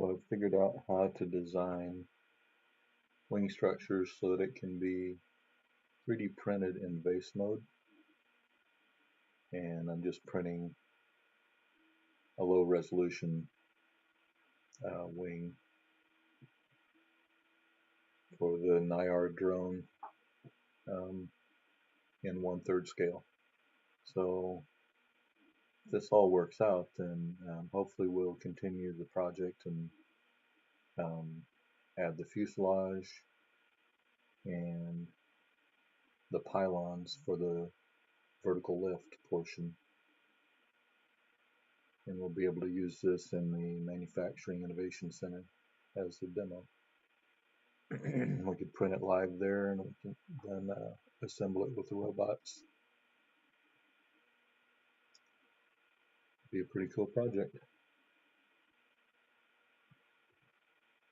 So I've figured out how to design wing structures so that it can be 3D printed in vase mode, and I'm just printing a low resolution wing for the NIAR drone in 1/3 scale. So if this all works out, then hopefully we'll continue the project and add the fuselage and the pylons for the vertical lift portion, and we'll be able to use this in the Manufacturing Innovation Center as the demo. We could print it live there, and we can then assemble it with the robots. Be a pretty cool project.